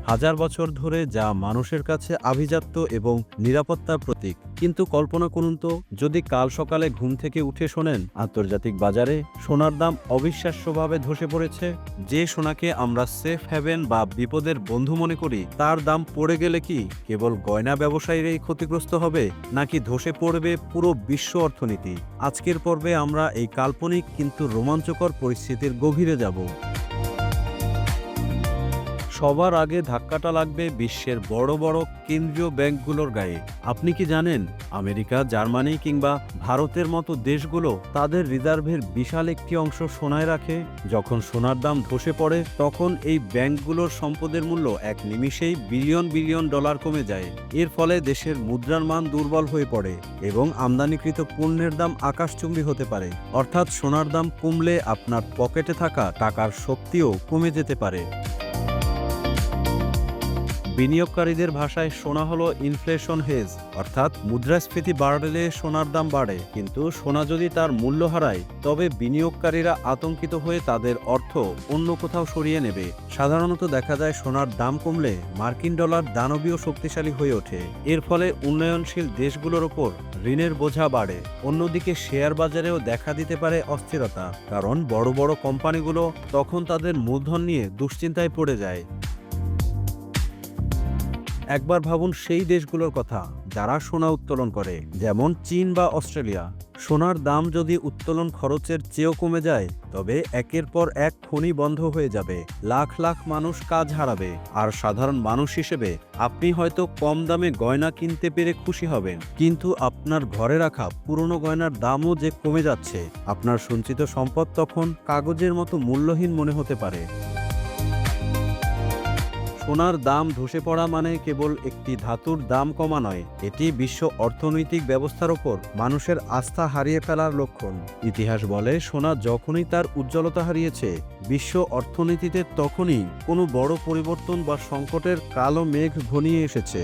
হাজার বছর ধরে যা মানুষের কাছে আভিজাত্য এবং নিরাপত্তার প্রতীক। কিন্তু কল্পনা করুন তো, যদি কাল সকালে ঘুম থেকে উঠে শোনেন আন্তর্জাতিক বাজারে সোনার দাম অবিশ্বাস্যভাবে ধসে পড়েছে। যে সোনাকে আমরা সেফ হ্যাভেন বা বিপদের বন্ধু মনে করি, তার দাম পড়ে গেলে কি কেবল গয়না ব্যবসায়ীরাই ক্ষতিগ্রস্ত হবে, নাকি ধসে পড়বে পুরো বিশ্ব অর্থনীতি? আজকের পর্বে আমরা এই কাল্পনিক কিন্তু রোমাঞ্চকর পরিস্থিতির গভীরে যাব। সবার আগে ধাক্কাটা লাগবে বিশ্বের বড় বড় কেন্দ্রীয় ব্যাংকগুলোর গায়ে। আপনি কি জানেন, আমেরিকা, জার্মানি কিংবা ভারতের মতো দেশগুলো তাদের রিজার্ভের বিশাল একটি অংশ সোনায় রাখে? যখন সোনার দাম ধসে পড়ে, তখন এই ব্যাংকগুলোর সম্পদের মূল্য এক নিমিষেই বিলিয়ন বিলিয়ন ডলার কমে যায়। এর ফলে দেশের মুদ্রার মান দুর্বল হয়ে পড়ে এবং আমদানিকৃত পণ্যের দাম আকাশচুম্বী হতে পারে। অর্থাৎ সোনার দাম কমলে আপনার পকেটে থাকা টাকার শক্তিও কমে যেতে পারে। বিনিয়োগকারীদের ভাষায় সোনা হলো ইনফ্লেশন হেজ, অর্থাৎ মুদ্রাস্ফীতি বাড়লে সোনার দাম বাড়ে, কিন্তু সোনা যদি তার মূল্য হারায় তবে বিনিয়োগকারীরা আতঙ্কিত হয়ে তাদের অর্থ অন্য কোথাও সরিয়ে নেবে। সাধারণত দেখা যায় সোনার দাম কমলে মার্কিন ডলার দানবীয় শক্তিশালী হয়ে ওঠে। এর ফলে উন্নয়নশীল দেশগুলোর ওপর ঋণের বোঝা বাড়ে। অন্যদিকে শেয়ার বাজারেও দেখা দিতে পারে অস্থিরতা, কারণ বড় বড় কোম্পানিগুলো তখন তাদের মূলধন নিয়ে দুশ্চিন্তায় পড়ে যায়। একবার ভাবুন সেই দেশগুলোর কথা যারা সোনা উত্তোলন করে, যেমন চীন বা অস্ট্রেলিয়া। সোনার দাম যদি উত্তোলন খরচের চেয়েও কমে যায়, তবে একের পর এক খনি বন্ধ হয়ে যাবে, লাখ লাখ মানুষ কাজ হারাবে। আর সাধারণ মানুষ হিসেবে আপনি হয়তো কম দামে গয়না কিনতে পেরে খুশি হবেন, কিন্তু আপনার ঘরে রাখা পুরনো গয়নার দামও যে কমে যাচ্ছে, আপনার সঞ্চিত সম্পদ তখন কাগজের মতো মূল্যহীন মনে হতে পারে। সোনার দাম ধসে পড়া মানে কেবল একটি ধাতুর দাম কমা নয়, এটি বিশ্ব অর্থনৈতিক ব্যবস্থার ওপর মানুষের আস্থা হারিয়ে ফেলার লক্ষণ। ইতিহাস বলে, সোনা যখনই তার উজ্জ্বলতা হারিয়েছে, বিশ্ব অর্থনীতিতে তখনই কোনো বড় পরিবর্তন বা সংকটের কালো মেঘ ঘনিয়ে এসেছে।